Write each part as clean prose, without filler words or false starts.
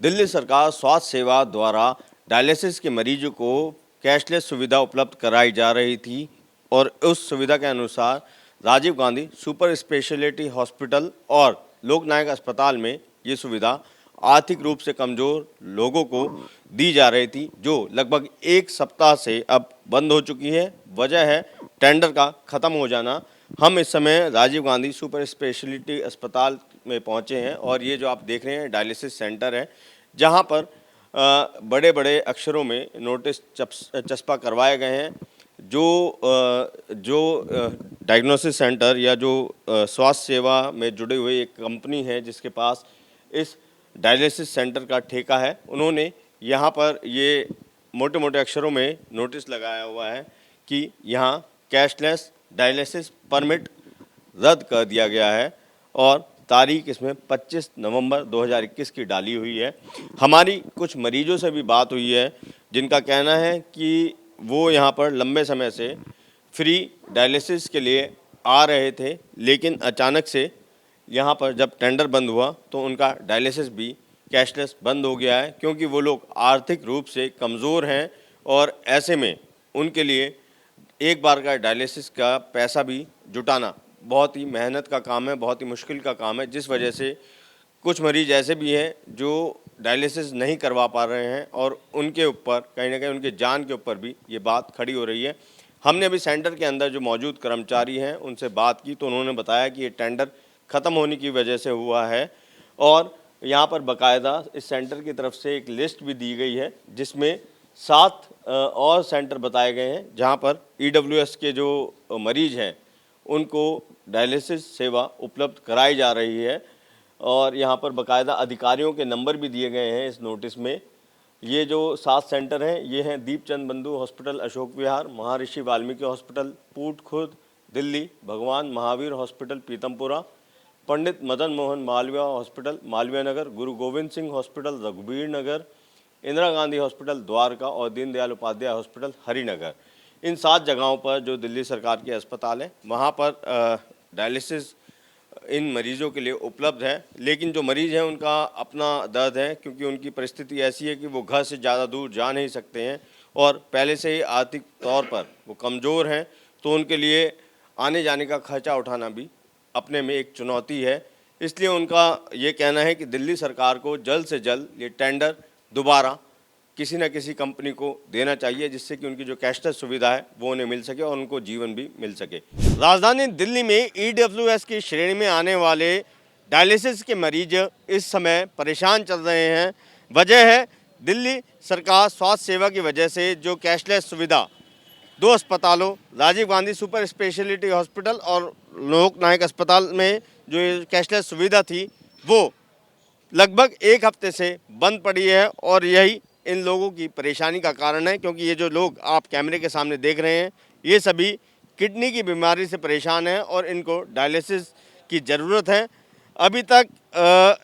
दिल्ली सरकार स्वास्थ्य सेवा द्वारा डायलिसिस के मरीजों को कैशलेस सुविधा उपलब्ध कराई जा रही थी और उस सुविधा के अनुसार Rajiv Gandhi super speciality hospital और लोकनायक अस्पताल में ये सुविधा आर्थिक रूप से कमज़ोर लोगों को दी जा रही थी, जो लगभग एक सप्ताह से अब बंद हो चुकी है। वजह है टेंडर का ख़त्म हो जाना। हम इस समय राजीव गांधी सुपर स्पेशलिटी अस्पताल में पहुंचे हैं और ये जो आप देख रहे हैं डायलिसिस सेंटर है, जहां पर बड़े बड़े अक्षरों में नोटिस चस्पा करवाए गए हैं। जो डायग्नोसिस सेंटर या जो स्वास्थ्य सेवा में जुड़े हुए एक कंपनी है जिसके पास इस डायलिसिस सेंटर का ठेका है, उन्होंने यहाँ पर ये मोटे मोटे अक्षरों में नोटिस लगाया हुआ है कि यहाँ कैशलेस डायलिसिस परमिट रद्द कर दिया गया है और तारीख इसमें 25 नवंबर 2021 की डाली हुई है। हमारी कुछ मरीजों से भी बात हुई है जिनका कहना है कि वो यहाँ पर लंबे समय से फ्री डायलिसिस के लिए आ रहे थे, लेकिन अचानक से यहाँ पर जब टेंडर बंद हुआ तो उनका डायलिसिस भी कैशलेस बंद हो गया है, क्योंकि वो लोग आर्थिक रूप से कमज़ोर हैं और ऐसे में उनके लिए एक बार का डायलिसिस का पैसा भी जुटाना बहुत ही मेहनत का काम है, बहुत ही मुश्किल का काम है, जिस वजह से कुछ मरीज ऐसे भी हैं जो डायलिसिस नहीं करवा पा रहे हैं और उनके ऊपर कहीं ना कहीं उनके जान के ऊपर भी ये बात खड़ी हो रही है। हमने अभी सेंटर के अंदर जो मौजूद कर्मचारी हैं उनसे बात की तो उन्होंने बताया कि ये टेंडर ख़त्म होने की वजह से हुआ है और यहाँ पर बाकायदा इस सेंटर की तरफ से एक लिस्ट भी दी गई है जिसमें 7 और सेंटर बताए गए हैं जहाँ पर EWS के जो मरीज हैं उनको डायलिसिस सेवा उपलब्ध कराई जा रही है और यहाँ पर बाकायदा अधिकारियों के नंबर भी दिए गए हैं इस नोटिस में। ये जो 7 सेंटर हैं ये हैं दीपचंद बंधु हॉस्पिटल अशोक विहार, महर्षि वाल्मीकि हॉस्पिटल पूट खुर्द दिल्ली, भगवान महावीर हॉस्पिटल पीतमपुरा, पंडित मदन मोहन मालवीय हॉस्पिटल मालवीय नगर, गुरु गोविंद सिंह हॉस्पिटल रघुबीर नगर, इंदिरा गांधी हॉस्पिटल द्वारका और दीनदयाल उपाध्याय हॉस्पिटल हरिनगर। इन 7 जगहों पर जो दिल्ली सरकार के अस्पताल हैं वहाँ पर डायलिसिस इन मरीज़ों के लिए उपलब्ध है, लेकिन जो मरीज़ हैं उनका अपना दर्द है, क्योंकि उनकी परिस्थिति ऐसी है कि वो घर से ज़्यादा दूर जा नहीं सकते हैं और पहले से ही आर्थिक तौर पर वो कमज़ोर हैं, तो उनके लिए आने जाने का खर्चा उठाना भी अपने में एक चुनौती है। इसलिए उनका ये कहना है कि दिल्ली सरकार को जल्द से जल्द ये टेंडर दोबारा किसी न किसी कंपनी को देना चाहिए, जिससे कि उनकी जो कैशलेस सुविधा है वो उन्हें मिल सके और उनको जीवन भी मिल सके। राजधानी दिल्ली में EWS की श्रेणी में आने वाले डायलिसिस के मरीज इस समय परेशान चल रहे हैं। वजह है दिल्ली सरकार स्वास्थ्य सेवा की वजह से जो कैशलेस सुविधा 2 अस्पतालों Rajiv Gandhi super speciality hospital और लोकनायक अस्पताल में जो कैशलेस सुविधा थी वो लगभग एक हफ्ते से बंद पड़ी है और यही इन लोगों की परेशानी का कारण है, क्योंकि ये जो लोग आप कैमरे के सामने देख रहे हैं ये सभी किडनी की बीमारी से परेशान हैं और इनको डायलिसिस की ज़रूरत है। अभी तक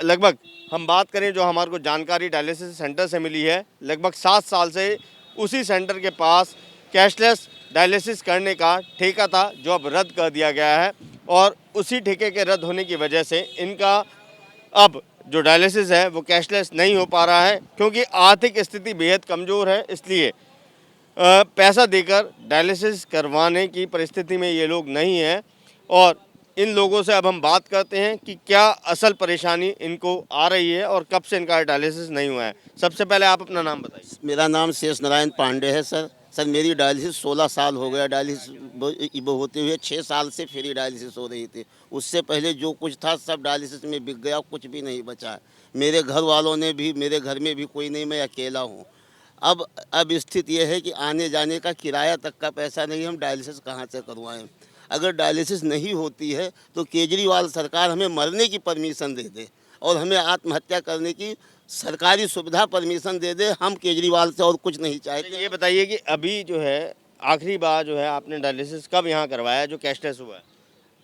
लगभग हम बात करें जो हमारे को जानकारी डायलिसिस सेंटर से मिली है, लगभग 7 साल से उसी सेंटर के पास कैशलेस डायलिसिस करने का ठेका था जो अब रद्द कर दिया गया है और उसी ठेके के रद्द होने की वजह से इनका अब जो डायलिसिस है वो कैशलेस नहीं हो पा रहा है, क्योंकि आर्थिक स्थिति बेहद कमज़ोर है। इसलिए पैसा देकर डायलिसिस करवाने की परिस्थिति में ये लोग नहीं हैं और इन लोगों से अब हम बात करते हैं कि क्या असल परेशानी इनको आ रही है और कब से इनका डायलिसिस नहीं हुआ है। सबसे पहले आप अपना नाम बताइए। मेरा नाम शेष नारायण पांडे है सर। मेरी डायलिसिस 16 साल हो गया डायलिसिस होते हुए। 6 साल से फ्री डायलिसिस हो रही थी। उससे पहले जो कुछ था सब डायलिसिस में बिक गया, कुछ भी नहीं बचा है। मेरे घर वालों ने भी, मेरे घर में भी कोई नहीं, मैं अकेला हूँ। अब स्थिति यह है कि आने जाने का किराया तक का पैसा नहीं, हम डायलिसिस कहाँ से करवाएं। अगर डायलिसिस नहीं होती है तो केजरीवाल सरकार हमें मरने की परमिशन दे दे और हमें आत्महत्या करने की सरकारी सुविधा परमिशन दे दे। हम केजरीवाल से और कुछ नहीं चाहते। ये बताइए कि अभी जो है आखिरी बार जो है आपने डायलिसिस कब यहाँ करवाया जो कैशलेस हुआ है?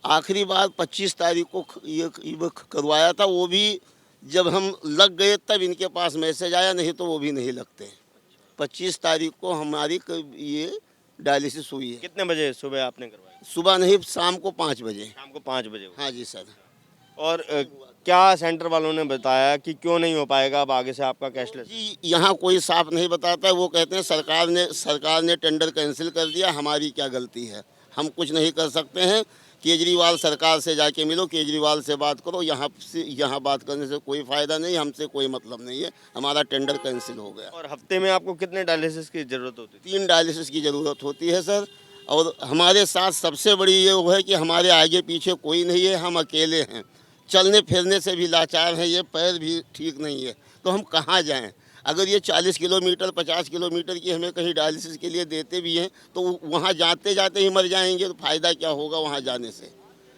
आखिरी बार 25 तारीख को ये करवाया था, वो भी जब हम लग गए तब इनके पास मैसेज आया, नहीं तो वो भी नहीं लगते। 25 तारीख को हमारी ये डायलिसिस हुई है। कितने बजे सुबह आपने करवाया? सुबह नहीं, शाम को 5 बजे। शाम को 5 बजे हुआ। हाँ जी सर। और क्या सेंटर वालों ने बताया कि क्यों नहीं हो पाएगा अब आगे से आपका कैशलेस? जी यहाँ कोई साफ नहीं बताता है। वो कहते हैं सरकार ने टेंडर कैंसिल कर दिया, हमारी क्या गलती है, हम कुछ नहीं कर सकते हैं। केजरीवाल सरकार से जाके मिलो, केजरीवाल से बात करो, यहाँ बात करने से कोई फ़ायदा नहीं, हमसे कोई मतलब नहीं है, हमारा टेंडर कैंसिल हो गया। और हफ्ते में आपको कितने डायलिसिस की ज़रूरत होती थी? 3 डायलिसिस की ज़रूरत होती है सर। और हमारे साथ सबसे बड़ी ये वो है कि हमारे आगे पीछे कोई नहीं है, हम अकेले हैं। चलने फिरने से भी लाचार हैं, ये पैर भी ठीक नहीं है, तो हम कहाँ जाएं? अगर ये 40 किलोमीटर 50 किलोमीटर की हमें कहीं डायलिसिस के लिए देते भी हैं तो वहाँ जाते जाते ही मर जाएंगे, तो फ़ायदा क्या होगा वहाँ जाने से।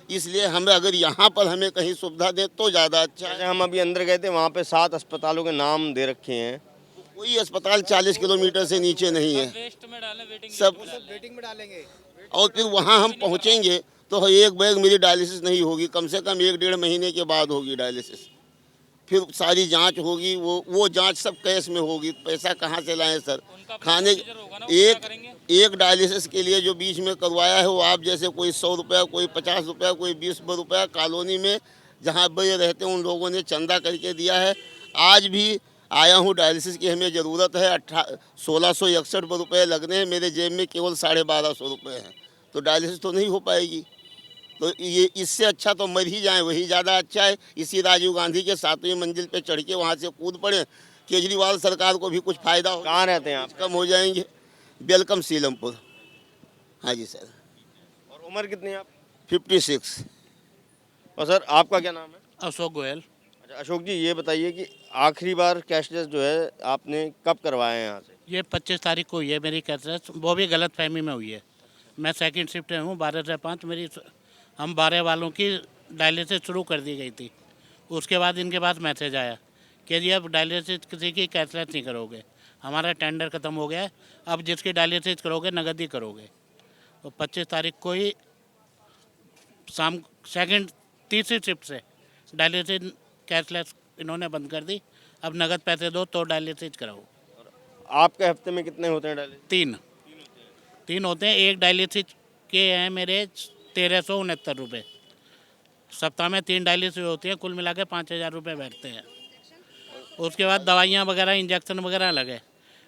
इसलिए हमें अगर यहाँ पर हमें कहीं सुविधा दे तो ज़्यादा अच्छा जैसे है। हम अभी अंदर गए थे, वहाँ पे 7 अस्पतालों के नाम दे रखे हैं। कोई अस्पताल 40 किलोमीटर से नीचे नहीं है, सब वेटिंग में डालेंगे। और फिर वहाँ हम पहुँचेंगे तो एक बैग मेरी डायलिसिस नहीं होगी, कम से कम 1-1.5 महीने के बाद होगी डायलिसिस। फिर सारी जांच होगी, वो जांच सब कैश में होगी, पैसा कहाँ से लाएं सर? खाने एक डायलिसिस के लिए जो बीच में करवाया है वो आप जैसे कोई 100 रुपया, कोई 50 रुपया, कोई 20 रुपया कॉलोनी में जहाँ पे रहते हैं उन लोगों ने चंदा करके दिया है। आज भी आया हूँ, डायलिसिस की हमें ज़रूरत है, 1661 रुपये लगने हैं, मेरे जेब में केवल 1250 रुपये हैं, तो डायलिसिस तो नहीं हो पाएगी। तो ये इससे अच्छा तो मर ही जाएं, वही ज़्यादा अच्छा है। इसी राजीव गांधी के 7वीं मंजिल पे चढ़ के वहाँ से कूद पड़े, केजरीवाल सरकार को भी कुछ फ़ायदा हो, कहाँ रहते हैं आप? कम हो जाएंगे। वेलकम सीलमपुर। हाँ जी सर। और उम्र कितनी है आप? 56। और सर आपका क्या नाम है? अशोक गोयल। अच्छा अशोक जी, ये बताइए कि आखिरी बार कैशलेस जो है आपने कब करवाया है यहाँ से? ये 25 तारीख को हुई है मेरी कैशलेस, वो भी गलत फहमी में हुई है। मैं सेकंड शिफ्ट में हूँ, 12 से 5 हम 12 वालों की डायलिसिस शुरू कर दी गई थी। उसके बाद इनके पास मैसेज आया कि जी अब डायलिसिस किसी की कैशलेस नहीं करोगे, हमारा टेंडर ख़त्म हो गया है, अब जिसकी डायलिसिस करोगे नगद ही करोगे। तो 25 तारीख को ही शाम तीसरी शिफ्ट से डायलिसिस कैशलेस इन्होंने बंद कर दी। अब नगद पैसे दो तो डायलिसिस कराओ। आपके हफ्ते में कितने होते हैं डायलिसिस? 3 होते हैं। एक डायलिसिस के हैं मेरे 1369 रुपये। सप्ताह में 3 डायलिसिस होती है, कुल मिला के 5000 रुपये बैठते हैं। उसके बाद दवाइयाँ वगैरह इंजेक्शन वगैरह लगे।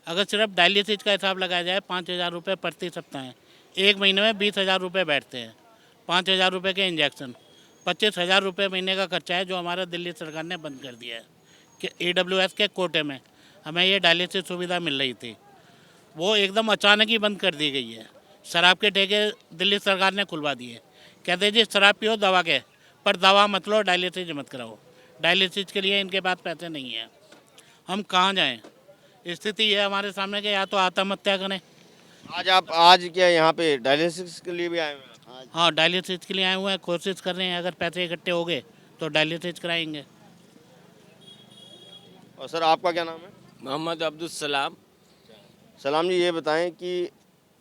अगर सिर्फ डायलिसिस का हिसाब लगाया जाए 5000 रुपये प्रति सप्ताह है। एक महीने में 20,000 रुपये बैठते हैं। 5000 रुपये के इंजेक्शन, 25,000 रुपये महीने का खर्चा है जो हमारा दिल्ली सरकार ने बंद कर दिया है कि AWS के कोटे में हमें ये डायलिसिस सुविधा मिल रही थी, वो एकदम अचानक ही बंद कर दी गई है। शराब के ठेके दिल्ली सरकार ने खुलवा दिए, कहते जी शराब पियो दवा के, पर दवा मत लो, डायलिसिस मत कराओ। डायलिसिस के लिए इनके पास पैसे नहीं हैं, हम कहाँ जाएं? स्थिति है हमारे सामने कि या तो आत्महत्या करें। आज क्या यहाँ पे डायलिसिस के लिए भी आए हुए हैं? हाँ, डायलिसिस के लिए आए हुए हैं, कोशिश कर रहे हैं अगर पैसे इकट्ठे हो गए तो डायलिसिस कराएंगे। और सर आपका क्या नाम है? मोहम्मद अब्दुल सलाम। सलाम जी, ये बताएं कि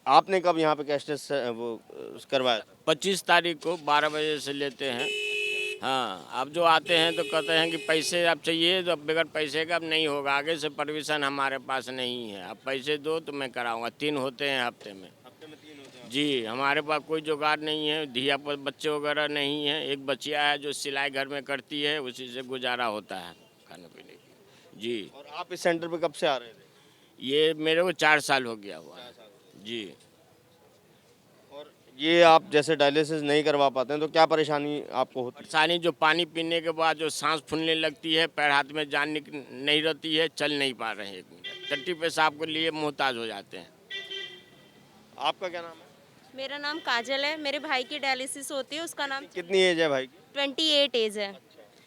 आपने कब यहाँ पे कैशलेस वो करवाया था? 25 तारीख को 12 बजे से लेते हैं। हाँ, अब जो आते हैं तो कहते हैं कि पैसे अब चाहिए, तो बगैर पैसे का अब नहीं होगा, आगे से परमिशन हमारे पास नहीं है, अब पैसे दो तो मैं कराऊंगा। 3 होते हैं हफ्ते में। जी, हमारे पास कोई जुगाड़ नहीं है, धिया पर बच्चे वगैरह नहीं हैं। एक बच्चिया है जो सिलाई घर में करती है, उसी से गुजारा होता है खाने पीने की। जी। और आप इस सेंटर पे कब से आ रहे थे? ये मेरे को 4 साल हो गया हुआ है। जी। और ये आप जैसे डायलिसिस नहीं करवा पाते हैं तो क्या परेशानी आपको होती है? परेशानी जो पानी पीने के बाद जो सांस फूलने लगती है, पैर हाथ में जान नहीं रहती है, चल नहीं पा रहे हैं, 1 मिनट टट्टी पेशाब के लिए मोहताज हो जाते हैं। आपका क्या नाम है? मेरा नाम काजल है। मेरे भाई की डायलिसिस होती है, उसका नाम कितनी एज है भाई की? 28 एज है।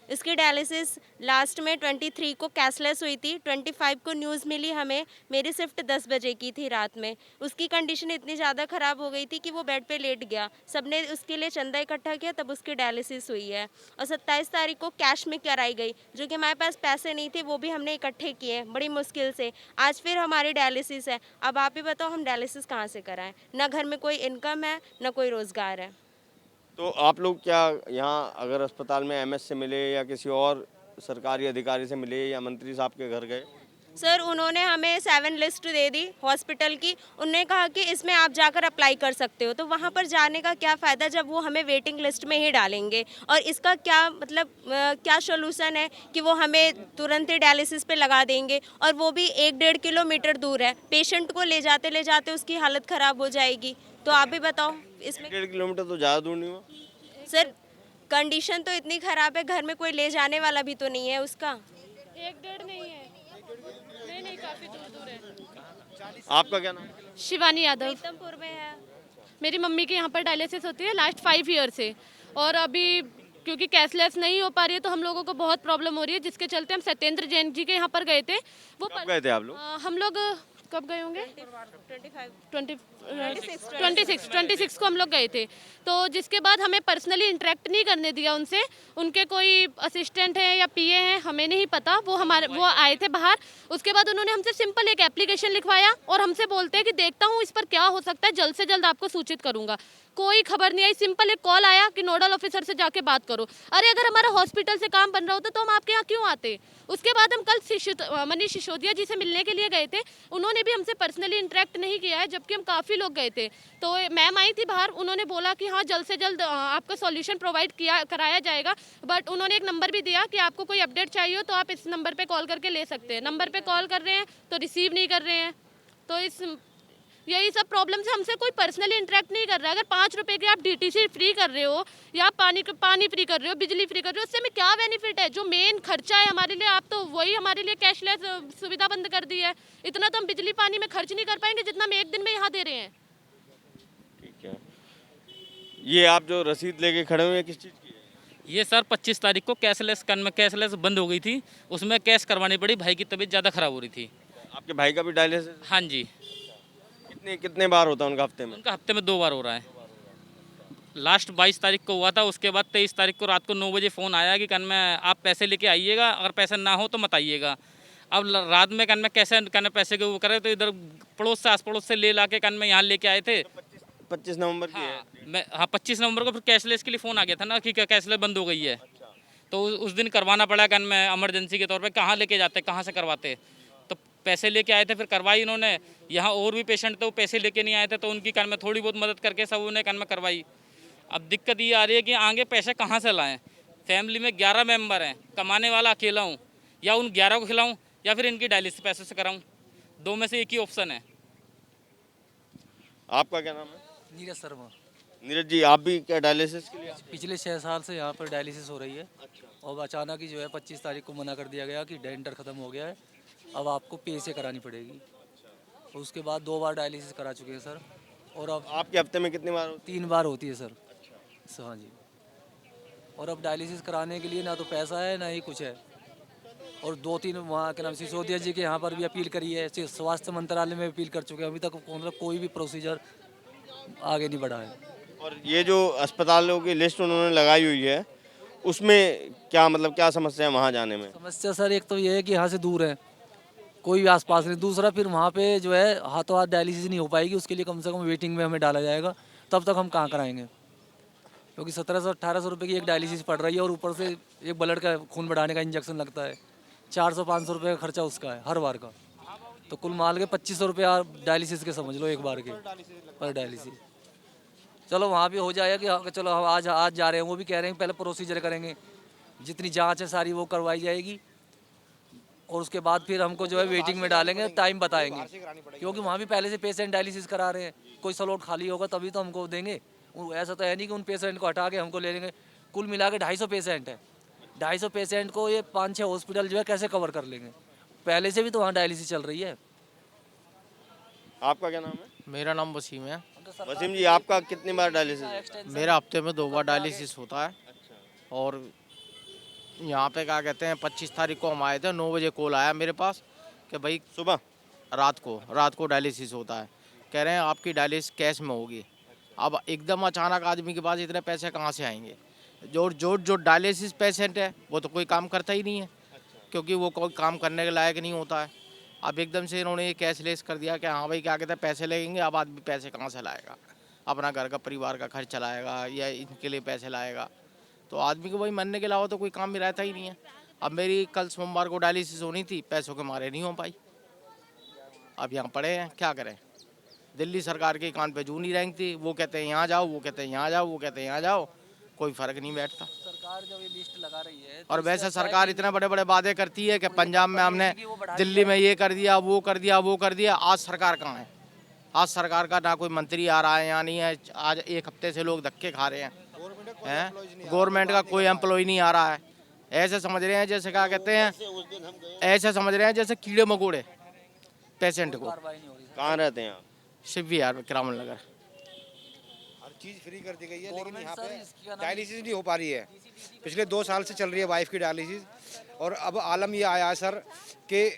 इसकी डायलिसिस लास्ट में 23 को कैशलेस हुई थी। 25 को न्यूज़ मिली हमें, मेरी शिफ्ट 10 बजे की थी रात में। उसकी कंडीशन इतनी ज़्यादा ख़राब हो गई थी कि वो बेड पे लेट गया। सबने उसके लिए चंदा इकट्ठा किया, तब उसकी डायलिसिस हुई है। और 27 तारीख को कैश में कराई गई, जो कि हमारे पास पैसे नहीं थे, वो भी हमने इकट्ठे किए बड़ी मुश्किल से। आज फिर हमारी डायलिसिस है। अब आप ही बताओ हम डायलिसिस कहाँ से कराएं? ना घर में कोई इनकम है, ना कोई रोज़गार है। तो आप लोग क्या यहाँ अगर अस्पताल में MS से मिले या किसी और सरकारी अधिकारी से मिले या मंत्री साहब के घर गए? सर उन्होंने हमें 7 लिस्ट दे दी हॉस्पिटल की। उन्होंने कहा कि इसमें आप जाकर अप्लाई कर सकते हो। तो वहाँ पर जाने का क्या फ़ायदा जब वो हमें वेटिंग लिस्ट में ही डालेंगे। और इसका क्या मतलब क्या सोल्यूशन है कि वो हमें तुरंत ही डायलिसिस पे लगा देंगे, और वो भी 1-1.5 किलोमीटर दूर है। पेशेंट को ले जाते उसकी हालत ख़राब हो जाएगी। तो आप भी बताओ इसमें। 1.5 किलोमीटर तो ज़्यादा दूर नहीं हुआ? सर कंडीशन तो इतनी ख़राब है, घर में कोई ले जाने वाला भी तो नहीं है उसका। 1-1.5 नहीं है, नहीं काफ़ी दूर है। आपका क्या नाम है? शिवानी यादव। प्रीतमपुर में है। मेरी मम्मी के यहाँ पर डायलिसिस होती है लास्ट 5 ईयर से, और अभी क्योंकि कैशलेस नहीं हो पा रही है तो हम लोगों को बहुत प्रॉब्लम हो रही है, जिसके चलते हम सत्येंद्र जैन जी के यहाँ पर गए थे। कब गए थे आप लोग? हम लोग कब गए होंगे? 25 26 को हम लोग गए थे। तो जिसके बाद हमें पर्सनली इंटरेक्ट नहीं करने दिया उनसे। उनके कोई असिस्टेंट है या पीए हैं हमें नहीं पता, वो आए थे बाहर। उसके बाद उन्होंने हमसे सिंपल एक एप्लीकेशन लिखवाया और हमसे बोलते हैं कि देखता हूँ इस पर क्या हो सकता है, जल्द से जल्द आपको सूचित करूंगा। कोई खबर नहीं आई। सिंपल एक कॉल आया कि नोडल ऑफिसर से जाके बात करो। अरे अगर हमारा हॉस्पिटल से काम बन रहा होता तो हम आपके यहाँ क्यों आते? उसके बाद हम कल मनीष सिसोदिया जी से मिलने के लिए गए थे। उन्होंने भी हमसे पर्सनली इंटरेक्ट नहीं किया है, जबकि हम काफ़ी लोग गए थे। तो मैम आई थी बाहर, उन्होंने बोला कि हाँ जल्द से जल्द आपका सॉल्यूशन प्रोवाइड कराया जाएगा। बट उन्होंने एक नंबर भी दिया कि आपको कोई अपडेट चाहिए हो तो आप इस नंबर पे कॉल करके ले सकते हैं। नंबर पे कॉल कर रहे हैं तो रिसीव नहीं कर रहे हैं। तो यही सब प्रॉब्लम से हमसे कोई पर्सनली इंटरेक्ट नहीं कर रहा है। अगर 5 रुपए के आप डीटीसी फ्री कर रहे हो या पानी फ्री कर रहे हो, बिजली फ्री कर रहे हो, उससे हमें क्या बेनिफिट है? जो मेन खर्चा है हमारे लिए, आप तो वही हमारे लिए कैशलेस सुविधा बंद कर दी है। इतना तो हम बिजली पानी में खर्च नहीं कर पाएंगे जितना हम एक दिन में यहाँ दे रहे हैं। ठीक है। ये आप जो रसीद लेके खड़े हुए हैं किस चीज़ की है? ये सर 25 तारीख को कैशलेस बंद हो गई थी, उसमें कैश करवानी पड़ी। भाई की तबीयत ज़्यादा ख़राब हो रही थी। आपके भाई का भी डायलिसिस? हाँ जी, कितने बार होता है उनका हफ्ते में? उनका हफ्ते में 2 बार हो रहा है। लास्ट 22 तारीख को हुआ था। उसके बाद 23 तारीख को रात को 9 बजे फ़ोन आया कि कन में आप पैसे लेके आइएगा, अगर पैसे ना हो तो मत आइएगा। अब रात में कन में कैसे कन पैसे के वो करे, तो इधर पड़ोस से आस पड़ोस से ले ला के कन में यहाँ लेके आए थे। 25 नवंबर की है? हाँ 25 नवंबर को फिर कैशलेस के लिए फ़ोन आ गया था ना कि कैशलेस बंद हो गई है। तो उस दिन करवाना पड़ा कन में इमरजेंसी के तौर पे। कहाँ लेके जाते, कहाँ से करवाते? तो पैसे लेके आए थे, फिर करवाई इन्होंने। यहाँ और भी पेशेंट थे, वो पैसे लेके नहीं आए थे, तो उनकी कन में थोड़ी बहुत मदद करके सब उन्हें कन में करवाई। अब दिक्कत ये आ रही है कि आगे पैसे कहाँ से लाएं? फैमिली में 11 मेंबर हैं, कमाने वाला अकेला हूँ। या उन 11 को खिलाऊँ या फिर इनकी डायलिसिस पैसे से कराऊँ, दो में से एक ही ऑप्शन है। आपका क्या नाम है? नीरज शर्मा। नीरज जी, आप भी क्या डायलिसिस के लिए? पिछले 6 साल से यहाँ पर डायलिसिस हो रही है। और अचानक ही जो है 25 तारीख को मना कर दिया गया कि टेंडर ख़त्म हो गया है, अब आपको पे से करानी पड़ेगी। उसके बाद 2 बार डायलिसिस करा चुके हैं सर। और अब आपके हफ्ते में कितनी बार होती 3 बार होती है सर। हाँ जी। और अब डायलिसिस कराने के लिए ना तो पैसा है ना ही कुछ है। और 2-3 वहाँ के नाम सिसोदिया जी के यहाँ पर भी अपील करी है, स्वास्थ्य मंत्रालय में अपील कर चुके हैं। अभी तक मतलब कोई भी प्रोसीजर आगे नहीं बढ़ा है। है? और ये जो अस्पतालों की लिस्ट उन्होंने लगाई हुई है, उसमें क्या मतलब क्या समस्या है वहाँ जाने में? समस्या सर एक तो ये है कि यहाँ से दूर है, कोई भी आसपास नहीं। दूसरा फिर वहाँ पे जो है हाथों हाथ डायलिसिस नहीं हो पाएगी, उसके लिए कम से कम वेटिंग में हमें डाला जाएगा। तब तक हम कहाँ कराएंगे? क्योंकि 1700-1800 रुपये की एक डायलिसिस पड़ रही है, और ऊपर से एक ब्लड का खून बढ़ाने का इंजेक्शन लगता है। 400-500 रुपये का खर्चा उसका है हर बार का। तो कुल माल के 2500 रुपये आप डायलिसिस के समझ लो, एक बार के पर डायलिसिस। चलो वहाँ भी हो जाएगा कि हाँ, चलो हम आज जा रहे हैं। वो भी कह रहे हैं पहले प्रोसीजर करेंगे, जितनी जाँच है सारी वो करवाई जाएगी, और उसके बाद फिर हमको जो है वेटिंग में डालेंगे, टाइम बताएंगे। क्योंकि वहाँ भी पहले से पेशेंट डायलिसिस करा रहे हैं, कोई स्लॉट खाली होगा तभी तो हमको देंगे। ऐसा तो है नहीं कि उन पेशेंट को हटा के हमको ले लेंगे। कुल मिला के 250 पेशेंट है। 250 पेशेंट को ये 5-6 हॉस्पिटल जो है कैसे कवर कर लेंगे? पहले से भी तो वहाँ डायलिसिस चल रही है। आपका क्या नाम है? मेरा नाम वसीम है। वसीम जी, आपका कितनी बार डायलिसिस है? मेरा हफ्ते में 2 बार डायलिसिस होता है। और यहाँ पे क्या कहते हैं 25 तारीख को हम आए थे, 9 बजे कॉल आया मेरे पास कि भाई सुबह? रात को डायलिसिस होता है। कह रहे हैं आपकी डायलिसिस कैश में होगी। अब एकदम अचानक आदमी के पास इतने पैसे कहाँ से आएंगे? जो डायलिसिस पेशेंट है वो तो कोई काम करता ही नहीं है, क्योंकि वो कोई काम करने के लायक नहीं होता है। अब एकदम से इन्होंने ये कैशलेस कर दिया कि हाँ भाई क्या कहते हैं पैसे लगेंगे। अब आदमी पैसे कहाँ से लाएगा? अपना घर का परिवार का खर्च चलाएगा या इनके लिए पैसे लाएगा? तो आदमी को वही मरने के अलावा तो कोई काम भी रहता ही नहीं है। अब मेरी कल सोमवार को डायलिसिस होनी थी, पैसों के मारे नहीं हो पाई। अब यहाँ पड़े हैं, क्या करें। दिल्ली सरकार के कान पे जू नहीं रेंगती, वो कहते हैं यहाँ जाओ, वो कहते हैं यहाँ जाओ, वो कहते हैं यहाँ जाओ, कोई फर्क नहीं बैठता। सरकार जब ये लिस्ट लगा रही है और वैसे सरकार इतने बड़े बड़े वादे करती है कि पंजाब में हमने, दिल्ली में ये कर दिया, वो कर दिया, वो कर दिया। आज सरकार कहाँ है? आज सरकार का ना कोई मंत्री आ रहा है, यहाँ नहीं है। आज एक हफ्ते से लोग धक्के खा रहे हैं। गवर्नमेंट का कोई एम्प्लॉय नहीं आ रहा है। ऐसे समझ रहे हैं जैसे क्या कहते हैं, ऐसे समझ रहे हैं जैसे कीड़े मकोड़े पेशेंट को। कहाँ रहते हैं आप? शिव विहार, किरामन नगर। हर चीज़ फ्री कर दी गई है, लेकिन यहाँ पे डायलिसिस नहीं हो पा रही है। पिछले 2 साल से चल रही है वाइफ की डायलिसिस, और अब आलम ये आया है सर कि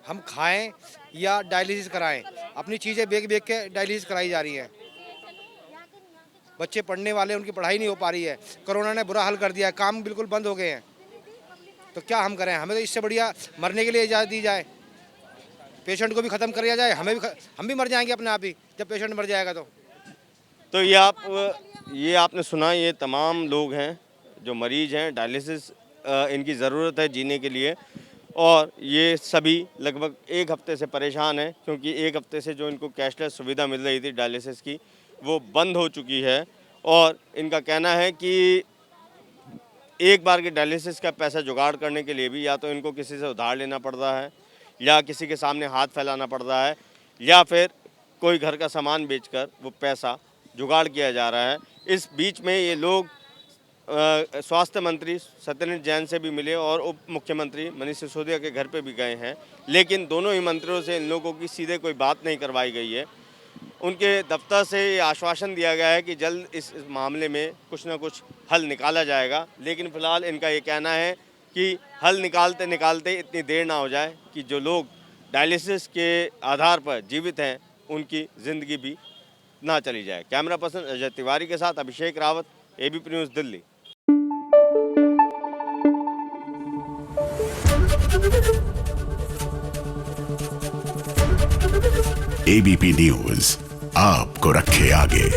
हम खाएं या डायलिसिस कराएं। अपनी चीज़ें बेच बेच के डायलिसिस कराई जा रही हैं। बच्चे पढ़ने वाले, उनकी पढ़ाई नहीं हो पा रही है। कोरोना ने बुरा हाल कर दिया है, काम बिल्कुल बंद हो गए हैं। तो क्या हम करें? हमें तो इससे बढ़िया मरने के लिए इजाज़त दी जाए, पेशेंट को भी ख़त्म कर दिया जाए। हम भी मर जाएंगे अपने आप ही, जब पेशेंट मर जाएगा तो ये आपने सुना, ये तमाम लोग हैं जो मरीज हैं, डायलिसिस इनकी ज़रूरत है जीने के लिए, और ये सभी लगभग 1 हफ्ते से परेशान हैं, क्योंकि 1 हफ्ते से जो इनको कैशलेस सुविधा मिल रही थी डायलिसिस की, वो बंद हो चुकी है। और इनका कहना है कि एक बार के डायलिसिस का पैसा जुगाड़ करने के लिए भी या तो इनको किसी से उधार लेना पड़ रहा है, या किसी के सामने हाथ फैलाना पड़ रहा है, या फिर कोई घर का सामान बेचकर वो पैसा जुगाड़ किया जा रहा है। इस बीच में ये लोग स्वास्थ्य मंत्री सत्येंद्र जैन से भी मिले और उप मुख्यमंत्री मनीष सिसोदिया के घर पे भी गए हैं, लेकिन दोनों ही मंत्रियों से इन लोगों की सीधे कोई बात नहीं करवाई गई है। उनके दफ्तर से ये आश्वासन दिया गया है कि जल्द इस मामले में कुछ ना कुछ हल निकाला जाएगा, लेकिन फ़िलहाल इनका ये कहना है कि हल निकालते निकालते इतनी देर ना हो जाए कि जो लोग डायलिसिस के आधार पर जीवित हैं उनकी ज़िंदगी भी ना चली जाए। कैमरा पर्सन अजय तिवारी के साथ Abhishek Rawat, ABP news, Delhi. ABP news आपको रखे आगे।